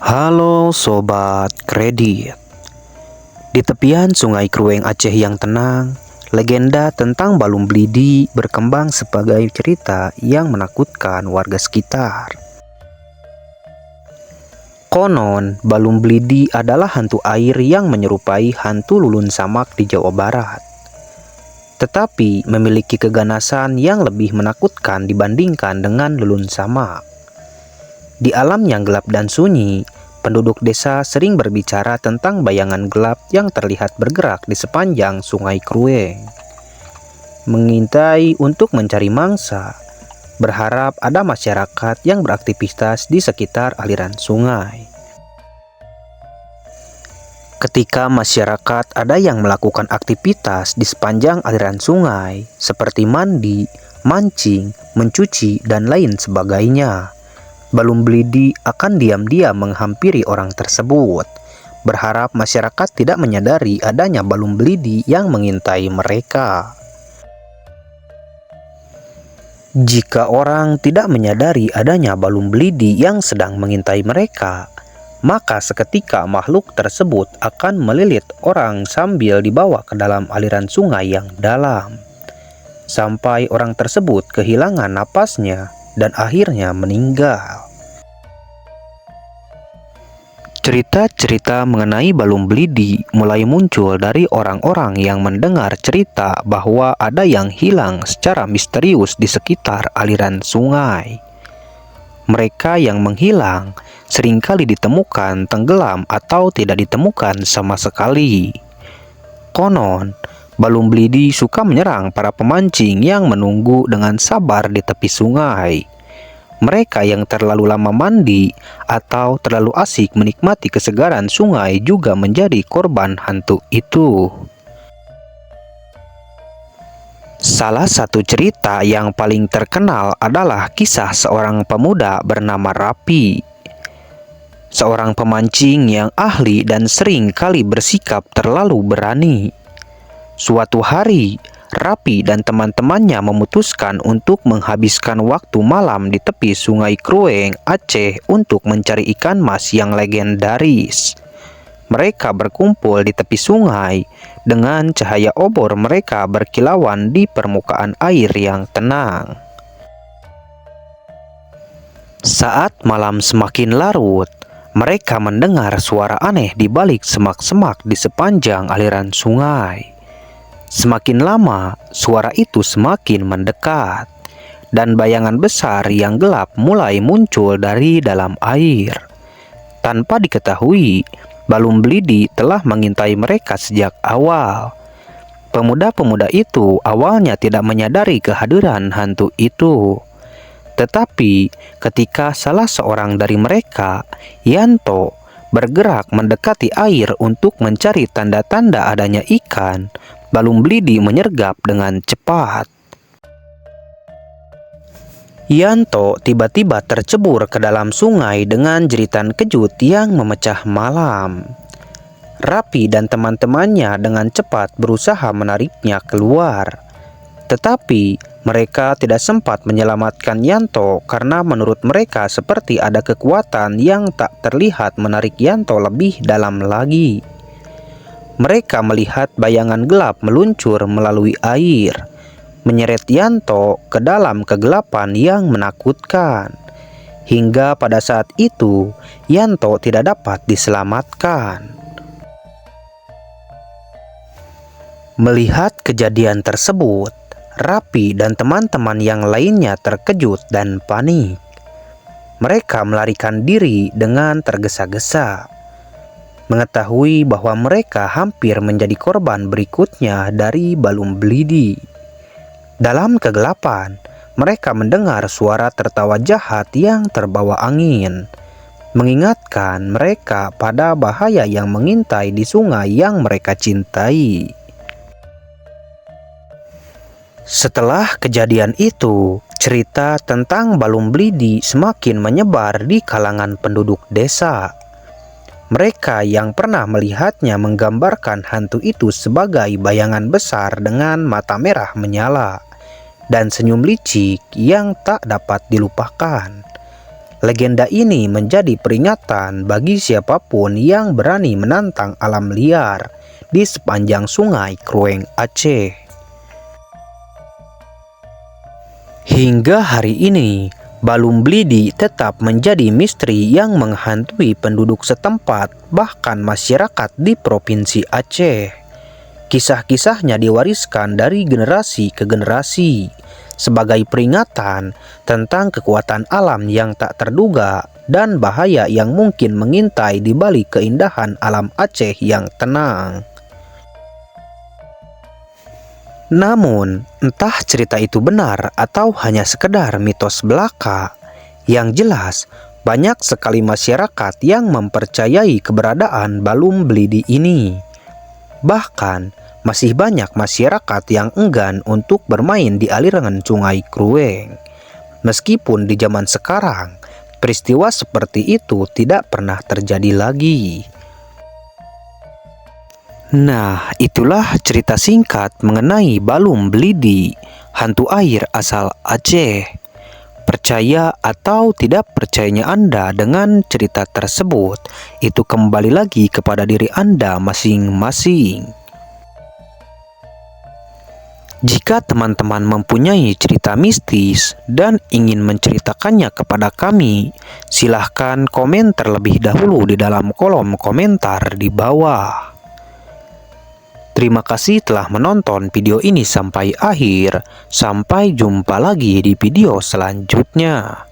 Halo Sobat Kredit. Di tepian Sungai Krueng Aceh yang tenang, legenda tentang Balung Blidi berkembang sebagai cerita yang menakutkan warga sekitar. Konon, Balung Blidi adalah hantu air yang menyerupai hantu lulun samak di Jawa Barat. Tetapi memiliki keganasan yang lebih menakutkan dibandingkan dengan lulun samak. Di alam yang gelap dan sunyi, penduduk desa sering berbicara tentang bayangan gelap yang terlihat bergerak di sepanjang Sungai Krueng, mengintai untuk mencari mangsa, berharap ada masyarakat yang beraktivitas di sekitar aliran sungai. Ketika masyarakat ada yang melakukan aktivitas di sepanjang aliran sungai, seperti mandi, mancing, mencuci, dan lain sebagainya, Balung Blidi akan diam-diam menghampiri orang tersebut, berharap masyarakat tidak menyadari adanya Balung Blidi yang mengintai mereka. Jika orang tidak menyadari adanya Balung Blidi yang sedang mengintai mereka, maka seketika makhluk tersebut akan melilit orang sambil dibawa ke dalam aliran sungai yang dalam, sampai orang tersebut kehilangan napasnya dan akhirnya meninggal. Cerita-cerita mengenai Balung Blidi mulai muncul dari orang-orang yang mendengar cerita bahwa ada yang hilang secara misterius di sekitar aliran sungai. Mereka yang menghilang seringkali ditemukan tenggelam atau tidak ditemukan sama sekali. Konon, Balung Blidi suka menyerang para pemancing yang menunggu dengan sabar di tepi sungai. Mereka yang terlalu lama mandi atau terlalu asik menikmati kesegaran sungai juga menjadi korban hantu itu. Salah satu cerita yang paling terkenal adalah kisah seorang pemuda bernama Rapi. Seorang pemancing yang ahli dan sering kali bersikap terlalu berani. Suatu hari, Rapi dan teman-temannya memutuskan untuk menghabiskan waktu malam di tepi Sungai Krueng, Aceh untuk mencari ikan mas yang legendaris. Mereka berkumpul di tepi sungai dengan cahaya obor mereka berkilauan di permukaan air yang tenang. Saat malam semakin larut, mereka mendengar suara aneh di balik semak-semak di sepanjang aliran sungai. Semakin lama, suara itu semakin mendekat, dan bayangan besar yang gelap mulai muncul dari dalam air. Tanpa diketahui, Balung Blidi telah mengintai mereka sejak awal. Pemuda-pemuda itu awalnya tidak menyadari kehadiran hantu itu. Tetapi ketika salah seorang dari mereka, Yanto, bergerak mendekati air untuk mencari tanda-tanda adanya ikan, Balung Blidi menyergap dengan cepat. Yanto tiba-tiba tercebur ke dalam sungai dengan jeritan kejut yang memecah malam. Rapi dan teman-temannya dengan cepat berusaha menariknya keluar. Tetapi mereka tidak sempat menyelamatkan Yanto karena menurut mereka seperti ada kekuatan yang tak terlihat menarik Yanto lebih dalam lagi. Mereka melihat bayangan gelap meluncur melalui air, menyeret Yanto ke dalam kegelapan yang menakutkan. Hingga pada saat itu, Yanto tidak dapat diselamatkan. Melihat kejadian tersebut, Rapi dan teman-teman yang lainnya terkejut dan panik. Mereka melarikan diri dengan tergesa-gesa, mengetahui bahwa mereka hampir menjadi korban berikutnya dari Balung Blidi. Dalam kegelapan, mereka mendengar suara tertawa jahat yang terbawa angin, mengingatkan mereka pada bahaya yang mengintai di sungai yang mereka cintai. Setelah kejadian itu, cerita tentang Balung Blidi semakin menyebar di kalangan penduduk desa. Mereka yang pernah melihatnya menggambarkan hantu itu sebagai bayangan besar dengan mata merah menyala dan senyum licik yang tak dapat dilupakan. Legenda ini menjadi peringatan bagi siapapun yang berani menantang alam liar di sepanjang sungai Krueng, Aceh. Hingga hari ini, Balum Blidi tetap menjadi misteri yang menghantui penduduk setempat, bahkan masyarakat di Provinsi Aceh. Kisah-kisahnya diwariskan dari generasi ke generasi sebagai peringatan tentang kekuatan alam yang tak terduga dan bahaya yang mungkin mengintai di balik keindahan alam Aceh yang tenang. Namun, entah cerita itu benar atau hanya sekedar mitos belaka, yang jelas banyak sekali masyarakat yang mempercayai keberadaan Balum Blidi ini. Bahkan, masih banyak masyarakat yang enggan untuk bermain di aliran sungai Krueng. Meskipun di zaman sekarang, peristiwa seperti itu tidak pernah terjadi lagi. Nah, itulah cerita singkat mengenai Balum Blidi, hantu air asal Aceh. Percaya atau tidak percayanya Anda dengan cerita tersebut, itu kembali lagi kepada diri Anda masing-masing. Jika teman-teman mempunyai cerita mistis dan ingin menceritakannya kepada kami, silahkan komen terlebih dahulu di dalam kolom komentar di bawah. Terima kasih telah menonton video ini sampai akhir. Sampai jumpa lagi di video selanjutnya.